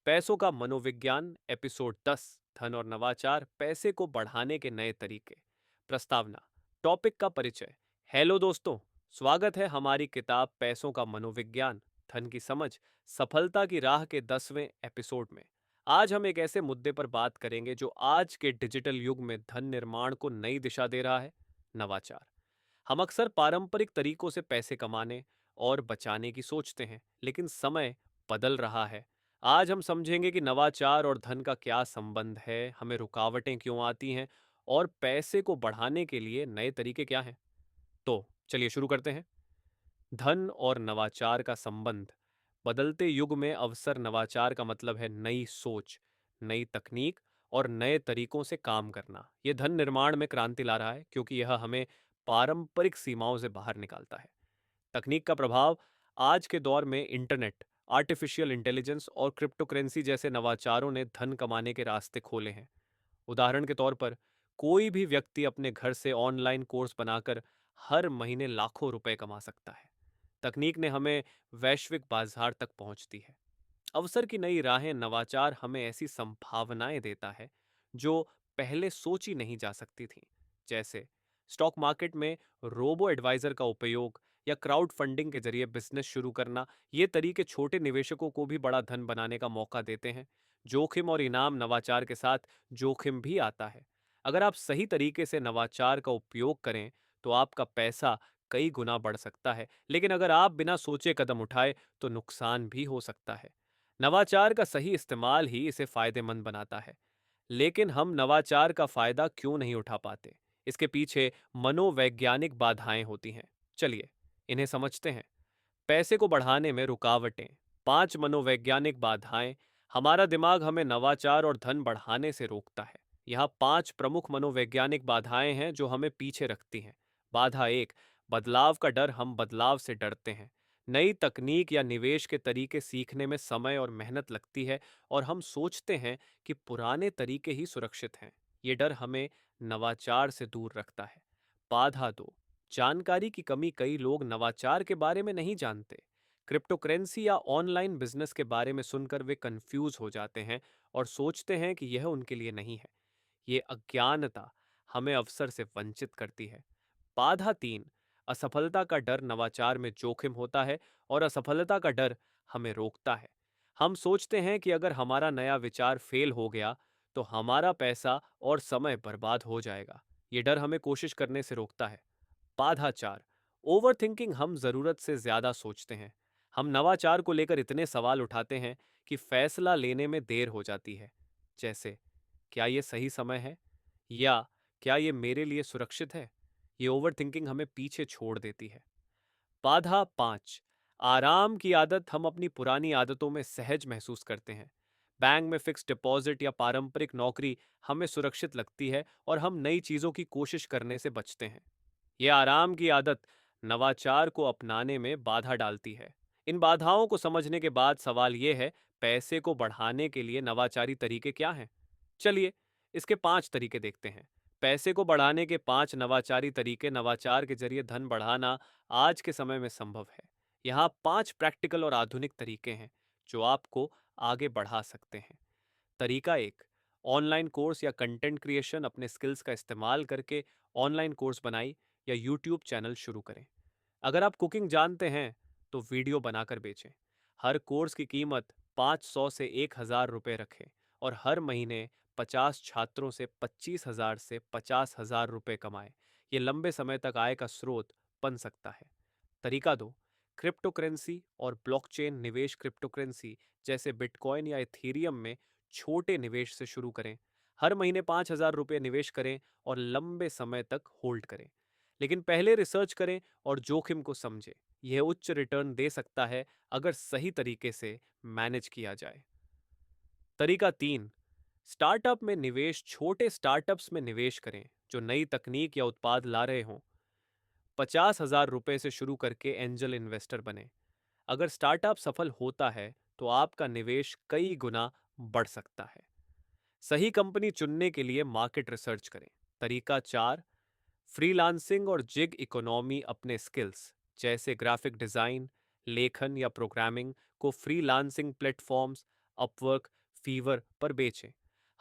पैसों का मनोविज्ञान एपिसोड 10 धन और नवाचार पैसे को बढ़ाने के नए तरीके। प्रस्तावना। टॉपिक का परिचय। हेलो दोस्तों, स्वागत है हमारी किताब पैसों का मनोविज्ञान धन की समझ सफलता की राह के 10वें एपिसोड में। आज हम एक ऐसे मुद्दे पर बात करेंगे जो आज के डिजिटल युग में धन निर्माण को नई दिशा दे रहा है। नवाचार। हम अक्सर पारंपरिक तरीकों से पैसे कमाने और बचाने की सोचते हैं, लेकिन समय बदल रहा है। आज हम समझेंगे कि नवाचार और धन का क्या संबंध है, हमें रुकावटें क्यों आती हैं और पैसे को बढ़ाने के लिए नए तरीके क्या हैं। तो चलिए शुरू करते हैं। धन और नवाचार का संबंध। बदलते युग में अवसर। नवाचार का मतलब है नई सोच, नई तकनीक और नए तरीकों से काम करना। यह धन निर्माण में क्रांति ला रहा है क्योंकि यह हमें पारंपरिक सीमाओं से बाहर निकालता है। तकनीक का प्रभाव। आज के दौर में इंटरनेट, आर्टिफिशियल इंटेलिजेंस और क्रिप्टोकरेंसी जैसे नवाचारों ने धन कमाने के रास्ते खोले हैं। उदाहरण के तौर पर, कोई भी व्यक्ति अपने घर से ऑनलाइन कोर्स बनाकर हर महीने लाखों रुपए कमा सकता है। तकनीक ने हमें वैश्विक बाजार तक पहुंच दी है। अवसर की नई राहें। नवाचार हमें ऐसी संभावनाएं देता है जो पहले सोची नहीं जा सकती थीं, जैसे स्टॉक मार्केट में रोबो एडवाइजर का उपयोग या क्राउड फंडिंग के जरिए बिजनेस शुरू करना। ये तरीके छोटे निवेशकों को भी बड़ा धन बनाने का मौका देते हैं। जोखिम और इनाम। नवाचार के साथ जोखिम भी आता है। अगर आप सही तरीके से नवाचार का उपयोग करें तो आपका पैसा कई गुना बढ़ सकता है, लेकिन अगर आप बिना सोचे कदम उठाए तो नुकसान भी हो सकता है। नवाचार का सही इस्तेमाल ही इसे फायदेमंद बनाता है। लेकिन हम नवाचार का फायदा क्यों नहीं उठा पाते? इसके पीछे मनोवैज्ञानिक बाधाएं होती हैं। चलिए इन्हें समझते हैं। पैसे को बढ़ाने में रुकावटें। 5 मनोवैज्ञानिक बाधाएं। हमारा दिमाग हमें नवाचार और धन बढ़ाने से रोकता है। यहाँ 5 प्रमुख मनोवैज्ञानिक बाधाएं हैं जो हमें पीछे रखती हैं। बाधा 1, बदलाव का डर। हम बदलाव से डरते हैं। नई तकनीक या निवेश के तरीके सीखने में समय और मेहनत लगती है और हम सोचते हैं कि पुराने तरीके ही सुरक्षित हैं। ये डर हमें नवाचार से दूर रखता है। बाधा 2, जानकारी की कमी। कई लोग नवाचार के बारे में नहीं जानते। क्रिप्टोकरेंसी या ऑनलाइन बिजनेस के बारे में सुनकर वे कंफ्यूज हो जाते हैं और सोचते हैं कि यह उनके लिए नहीं है। ये अज्ञानता हमें अवसर से वंचित करती है। बाधा 3, असफलता का डर। नवाचार में जोखिम होता है और असफलता का डर हमें रोकता है। हम सोचते हैं कि अगर हमारा नया विचार फेल हो गया तो हमारा पैसा और समय बर्बाद हो जाएगा। ये डर हमें कोशिश करने से रोकता है। बाधा 4, ओवरथिंकिंग। हम जरूरत से ज्यादा सोचते हैं। हम नवाचार को लेकर इतने सवाल उठाते हैं कि फैसला लेने में देर हो जाती है। जैसे, क्या ये सही समय है या क्या ये मेरे लिए सुरक्षित है? ये ओवरथिंकिंग हमें पीछे छोड़ देती है। बाधा 5, आराम की आदत। हम अपनी पुरानी आदतों में सहज महसूस करते हैं। बैंक में फिक्स डिपॉजिट या पारंपरिक नौकरी हमें सुरक्षित लगती है और हम नई चीजों की कोशिश करने से बचते हैं। यह आराम की आदत नवाचार को अपनाने में बाधा डालती है। इन बाधाओं को समझने के बाद सवाल यह है, पैसे को बढ़ाने के लिए नवाचारी तरीके क्या हैं? चलिए इसके 5 तरीके देखते हैं। पैसे को बढ़ाने के 5 नवाचारी तरीके। नवाचार के जरिए धन बढ़ाना आज के समय में संभव है। यहाँ 5 प्रैक्टिकल और आधुनिक तरीके हैं जो आपको आगे बढ़ा सकते हैं। तरीका 1, ऑनलाइन कोर्स या कंटेंट क्रिएशन। अपने स्किल्स का इस्तेमाल करके ऑनलाइन कोर्स बनाई या यूट्यूब चैनल शुरू करें। अगर आप कुकिंग जानते हैं तो वीडियो बनाकर बेचें। हर कोर्स की कीमत 500 से 1000 रुपये रखें और हर महीने 50 छात्रों से 25,000 से 50,000 रुपये कमाएं। ये लंबे समय तक आय का स्रोत बन सकता है। तरीका 2, क्रिप्टोकरेंसी और ब्लॉकचेन निवेश। क्रिप्टोकरेंसी जैसे बिटकॉइन या इथेरियम में छोटे निवेश से शुरू करें। हर महीने 5,000 रुपये निवेश करें और लंबे समय तक होल्ड करें। लेकिन पहले रिसर्च करें और जोखिम को समझें। यह उच्च रिटर्न दे सकता है अगर सही तरीके से मैनेज किया जाए। तरीका 3, स्टार्टअप में निवेश। छोटे स्टार्टअप्स में निवेश करें जो नई तकनीक या उत्पाद ला रहे हों। 50,000 रुपये से शुरू करके एंजल इन्वेस्टर बने। अगर स्टार्टअप सफल होता है तो आपका निवेश कई गुना बढ़ सकता है। सही कंपनी चुनने के लिए मार्केट रिसर्च करें। तरीका 4, फ्रीलांसिंग और जिग इकोनॉमी। अपने स्किल्स जैसे ग्राफिक डिजाइन, लेखन या प्रोग्रामिंग को फ्रीलांसिंग प्लेटफॉर्म्स, अपवर्क, फीवर पर बेचें।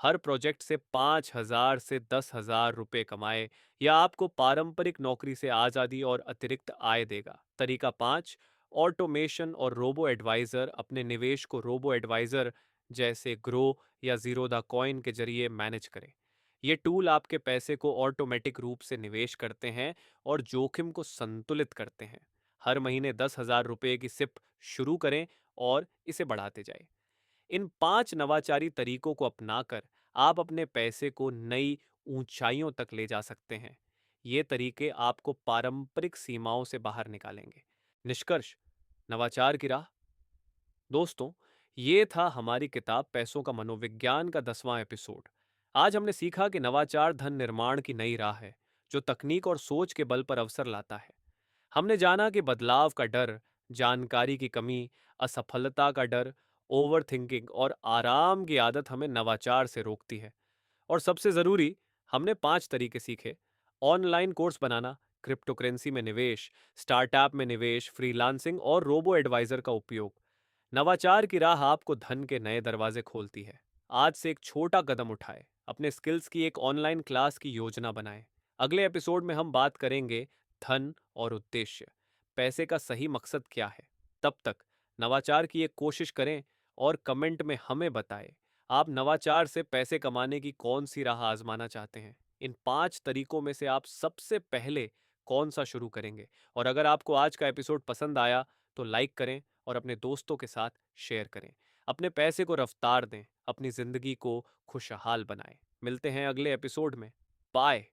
हर प्रोजेक्ट से 5,000 से 10,000 रुपए कमाएं। यह आपको पारंपरिक नौकरी से आज़ादी और अतिरिक्त आय देगा। तरीका 5, ऑटोमेशन और रोबो एडवाइजर। अपने निवेश को रोबो एडवाइजर जैसे ग्रो या जीरो द कॉइन के जरिए मैनेज करें। ये टूल आपके पैसे को ऑटोमेटिक रूप से निवेश करते हैं और जोखिम को संतुलित करते हैं। हर महीने 10,000 रुपए की सिप शुरू करें और इसे बढ़ाते जाएं। इन 5 नवाचारी तरीकों को अपनाकर आप अपने पैसे को नई ऊंचाइयों तक ले जा सकते हैं। ये तरीके आपको पारंपरिक सीमाओं से बाहर निकालेंगे। निष्कर्ष, नवाचार की राह। दोस्तों, ये था हमारी किताब पैसों का मनोविज्ञान का 10वां एपिसोड। आज हमने सीखा कि नवाचार धन निर्माण की नई राह है, जो तकनीक और सोच के बल पर अवसर लाता है। हमने जाना कि बदलाव का डर, जानकारी की कमी, असफलता का डर, ओवरथिंकिंग और आराम की आदत हमें नवाचार से रोकती है। और सबसे जरूरी, हमने 5 तरीके सीखे: ऑनलाइन कोर्स बनाना, क्रिप्टो करेंसी में निवेश, स्टार्टअप में निवेश, फ्रीलांसिंग और रोबो एडवाइजर का उपयोग। नवाचार की राह आपको धन के नए दरवाजे खोलती है। आज से एक छोटा कदम उठाएं, अपने स्किल्स की एक ऑनलाइन क्लास की योजना बनाएं। अगले एपिसोड में हम बात करेंगे धन और उद्देश्य, पैसे का सही मकसद क्या है। तब तक नवाचार की एक कोशिश करें और कमेंट में हमें बताएं, आप नवाचार से पैसे कमाने की कौन सी राह आजमाना चाहते हैं। इन 5 तरीकों में से आप सबसे पहले कौन सा शुरू करेंगे? और अगर आपको आज का एपिसोड पसंद आया तो लाइक करें और अपने दोस्तों के साथ शेयर करें। अपने पैसे को रफ्तार दें, अपनी जिंदगी को खुशहाल बनाएं। मिलते हैं अगले एपिसोड में। बाय।